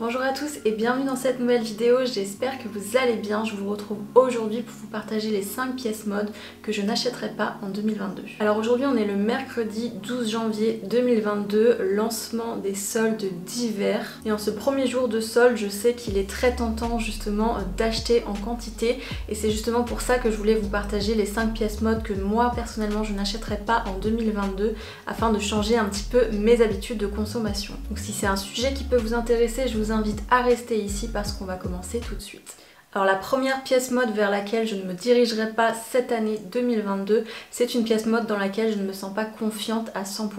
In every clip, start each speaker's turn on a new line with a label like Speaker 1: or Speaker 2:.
Speaker 1: Bonjour à tous et bienvenue dans cette nouvelle vidéo, j'espère que vous allez bien. Je vous retrouve aujourd'hui pour vous partager les 5 pièces mode que je n'achèterai pas en 2022. Alors aujourd'hui on est le mercredi 12 janvier 2022, lancement des soldes d'hiver. Et en ce premier jour de solde, je sais qu'il est très tentant justement d'acheter en quantité. Et c'est justement pour ça que je voulais vous partager les 5 pièces mode que moi personnellement je n'achèterai pas en 2022 afin de changer un petit peu mes habitudes de consommation. Donc si c'est un sujet qui peut vous intéresser, je vous invite à rester ici parce qu'on va commencer tout de suite. Alors la première pièce mode vers laquelle je ne me dirigerai pas cette année 2022, c'est une pièce mode dans laquelle je ne me sens pas confiante à 100%.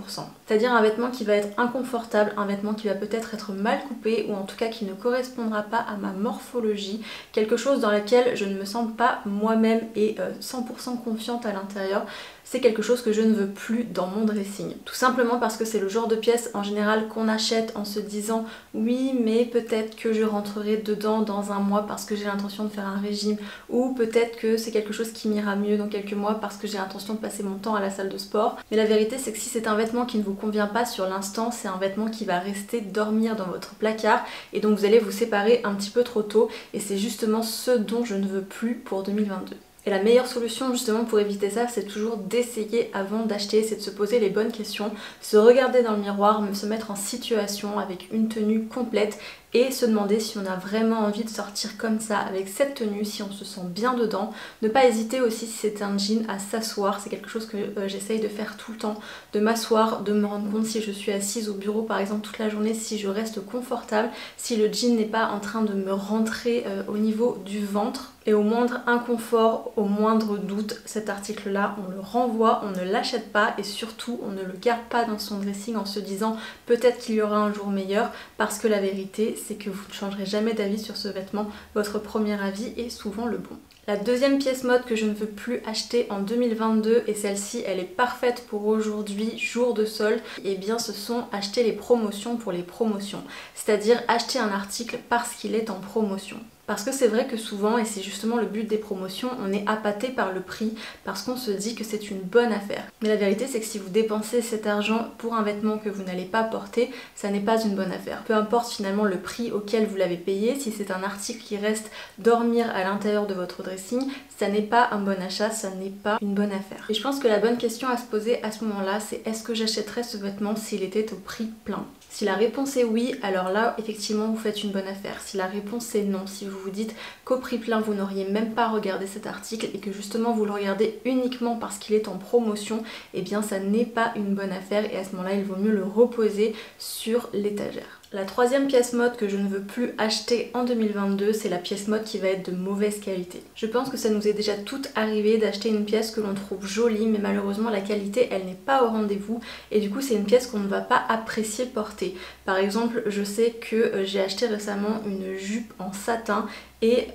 Speaker 1: C'est-à-dire un vêtement qui va être inconfortable, un vêtement qui va peut-être être mal coupé ou en tout cas qui ne correspondra pas à ma morphologie, quelque chose dans lequel je ne me sens pas moi-même et 100% confiante à l'intérieur. C'est quelque chose que je ne veux plus dans mon dressing. Tout simplement parce que c'est le genre de pièce en général qu'on achète en se disant oui mais peut-être que je rentrerai dedans dans un mois parce que j'ai l'intention de faire un régime, ou peut-être que c'est quelque chose qui m'ira mieux dans quelques mois parce que j'ai l'intention de passer mon temps à la salle de sport. Mais la vérité c'est que si c'est un vêtement qui ne vous convient pas sur l'instant, c'est un vêtement qui va rester dormir dans votre placard et donc vous allez vous séparer un petit peu trop tôt, et c'est justement ce dont je ne veux plus pour 2022. Et la meilleure solution justement pour éviter ça, c'est toujours d'essayer avant d'acheter, c'est de se poser les bonnes questions, se regarder dans le miroir, se mettre en situation avec une tenue complète et se demander si on a vraiment envie de sortir comme ça avec cette tenue, si on se sent bien dedans. Ne pas hésiter aussi, si c'est un jean, à s'asseoir, c'est quelque chose que j'essaye de faire tout le temps, de m'asseoir, de me rendre compte si je suis assise au bureau par exemple toute la journée, si je reste confortable, si le jean n'est pas en train de me rentrer au niveau du ventre. Et au moindre inconfort, au moindre doute, cet article-là, on le renvoie, on ne l'achète pas et surtout on ne le garde pas dans son dressing en se disant peut-être qu'il y aura un jour meilleur, parce que la vérité c'est que vous ne changerez jamais d'avis sur ce vêtement, votre premier avis est souvent le bon. La deuxième pièce mode que je ne veux plus acheter en 2022, et celle-ci elle est parfaite pour aujourd'hui, jour de solde, et bien ce sont acheter les promotions pour les promotions. C'est-à-dire acheter un article parce qu'il est en promotion. Parce que c'est vrai que souvent, et c'est justement le but des promotions, on est appâté par le prix parce qu'on se dit que c'est une bonne affaire. Mais la vérité c'est que si vous dépensez cet argent pour un vêtement que vous n'allez pas porter, ça n'est pas une bonne affaire. Peu importe finalement le prix auquel vous l'avez payé, si c'est un article qui reste dormir à l'intérieur de votre dressing, ça n'est pas un bon achat, ça n'est pas une bonne affaire. Et je pense que la bonne question à se poser à ce moment-là, c'est est-ce que j'achèterais ce vêtement s'il était au prix plein ? Si la réponse est oui, alors là, effectivement, vous faites une bonne affaire. Si la réponse est non, si vous vous dites qu'au prix plein, vous n'auriez même pas regardé cet article et que justement vous le regardez uniquement parce qu'il est en promotion, eh bien ça n'est pas une bonne affaire et à ce moment-là, il vaut mieux le reposer sur l'étagère. La troisième pièce mode que je ne veux plus acheter en 2022, c'est la pièce mode qui va être de mauvaise qualité. Je pense que ça nous est déjà toutes arrivé d'acheter une pièce que l'on trouve jolie, mais malheureusement la qualité elle n'est pas au rendez-vous et du coup c'est une pièce qu'on ne va pas apprécier porter. Par exemple, je sais que j'ai acheté récemment une jupe en satin et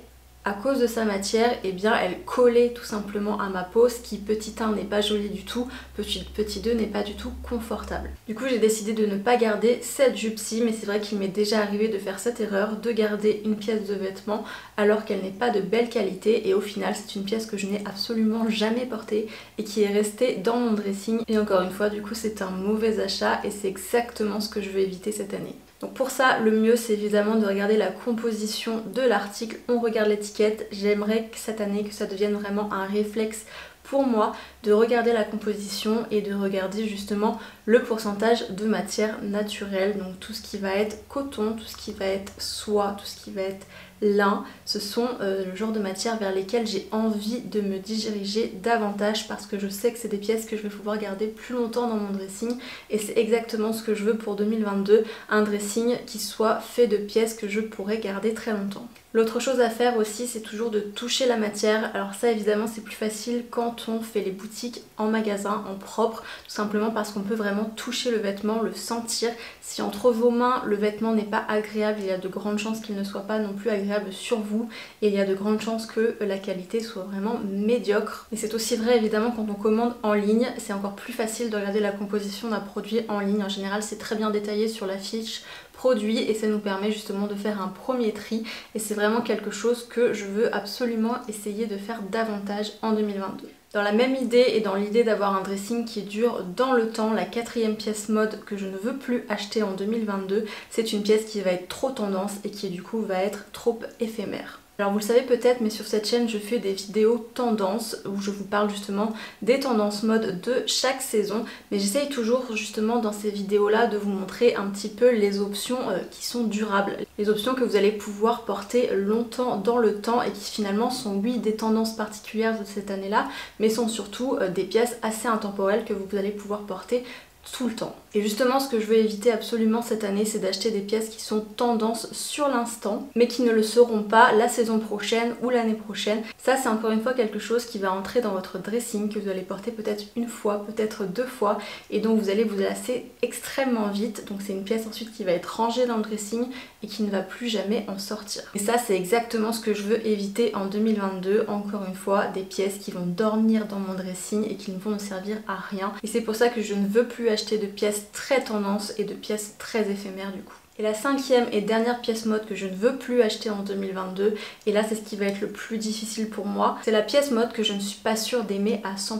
Speaker 1: à cause de sa matière, eh bien elle collait tout simplement à ma peau, ce qui petit 1 n'est pas joli du tout, petit 2 n'est pas du tout confortable. Du coup j'ai décidé de ne pas garder cette jupe-ci, mais c'est vrai qu'il m'est déjà arrivé de faire cette erreur, de garder une pièce de vêtement alors qu'elle n'est pas de belle qualité et au final c'est une pièce que je n'ai absolument jamais portée et qui est restée dans mon dressing. Et encore une fois du coup c'est un mauvais achat et c'est exactement ce que je veux éviter cette année. Donc pour ça, le mieux c'est évidemment de regarder la composition de l'article, on regarde l'étiquette. J'aimerais que cette année que ça devienne vraiment un réflexe pour moi de regarder la composition et de regarder justement le pourcentage de matière naturelle, donc tout ce qui va être coton, tout ce qui va être soie, tout ce qui va être lin, ce sont le genre de matière vers lesquelles j'ai envie de me diriger davantage parce que je sais que c'est des pièces que je vais pouvoir garder plus longtemps dans mon dressing et c'est exactement ce que je veux pour 2022, un dressing qui soit fait de pièces que je pourrais garder très longtemps. L'autre chose à faire aussi, c'est toujours de toucher la matière. Alors ça évidemment c'est plus facile quand on fait les boutiques en magasin, en propre, tout simplement parce qu'on peut vraiment toucher le vêtement, le sentir. Si entre vos mains le vêtement n'est pas agréable, il y a de grandes chances qu'il ne soit pas non plus agréable sur vous et il y a de grandes chances que la qualité soit vraiment médiocre. Et c'est aussi vrai évidemment quand on commande en ligne, c'est encore plus facile de regarder la composition d'un produit en ligne. En général c'est très bien détaillé sur la fiche produit et ça nous permet justement de faire un premier tri et c'est vraiment quelque chose que je veux absolument essayer de faire davantage en 2022. Dans la même idée et dans l'idée d'avoir un dressing qui dure dans le temps, la 4e pièce mode que je ne veux plus acheter en 2022, c'est une pièce qui va être trop tendance et qui du coup va être trop éphémère. Alors vous le savez peut-être, mais sur cette chaîne je fais des vidéos tendances où je vous parle justement des tendances mode de chaque saison, mais j'essaye toujours justement dans ces vidéos là de vous montrer un petit peu les options qui sont durables, les options que vous allez pouvoir porter longtemps dans le temps et qui finalement sont oui des tendances particulières de cette année là, mais sont surtout des pièces assez intemporelles que vous allez pouvoir porter tout le temps. Et justement ce que je veux éviter absolument cette année, c'est d'acheter des pièces qui sont tendance sur l'instant mais qui ne le seront pas la saison prochaine ou l'année prochaine. Ça c'est encore une fois quelque chose qui va entrer dans votre dressing, que vous allez porter peut-être une fois, peut-être 2 fois et donc vous allez vous lasser extrêmement vite. Donc c'est une pièce ensuite qui va être rangée dans le dressing et qui ne va plus jamais en sortir. Et ça c'est exactement ce que je veux éviter en 2022, encore une fois, des pièces qui vont dormir dans mon dressing et qui ne vont me servir à rien. Et c'est pour ça que je ne veux plus acheter de pièces très tendance et de pièces très éphémères du coup. Et la 5e et dernière pièce mode que je ne veux plus acheter en 2022, et là c'est ce qui va être le plus difficile pour moi, c'est la pièce mode que je ne suis pas sûre d'aimer à 100%.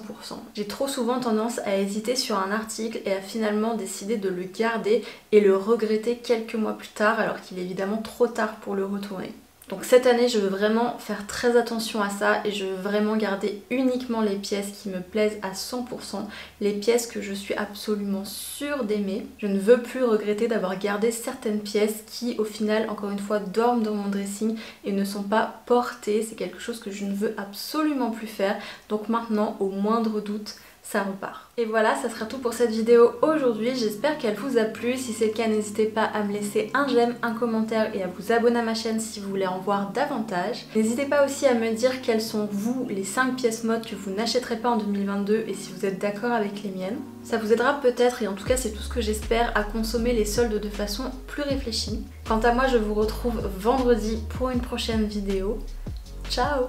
Speaker 1: J'ai trop souvent tendance à hésiter sur un article et à finalement décider de le garder et le regretter quelques mois plus tard alors qu'il est évidemment trop tard pour le retourner. Donc cette année je veux vraiment faire très attention à ça et je veux vraiment garder uniquement les pièces qui me plaisent à 100%, les pièces que je suis absolument sûre d'aimer. Je ne veux plus regretter d'avoir gardé certaines pièces qui au final encore une fois dorment dans mon dressing et ne sont pas portées. C'est quelque chose que je ne veux absolument plus faire. Donc maintenant au moindre doute, ça repart. Et voilà, ça sera tout pour cette vidéo aujourd'hui. J'espère qu'elle vous a plu. Si c'est le cas, n'hésitez pas à me laisser un j'aime, un commentaire et à vous abonner à ma chaîne si vous voulez en voir davantage. N'hésitez pas aussi à me dire quelles sont vous les 5 pièces mode que vous n'achèterez pas en 2022 et si vous êtes d'accord avec les miennes. Ça vous aidera peut-être, et en tout cas c'est tout ce que j'espère, à consommer les soldes de façon plus réfléchie. Quant à moi, je vous retrouve vendredi pour une prochaine vidéo. Ciao!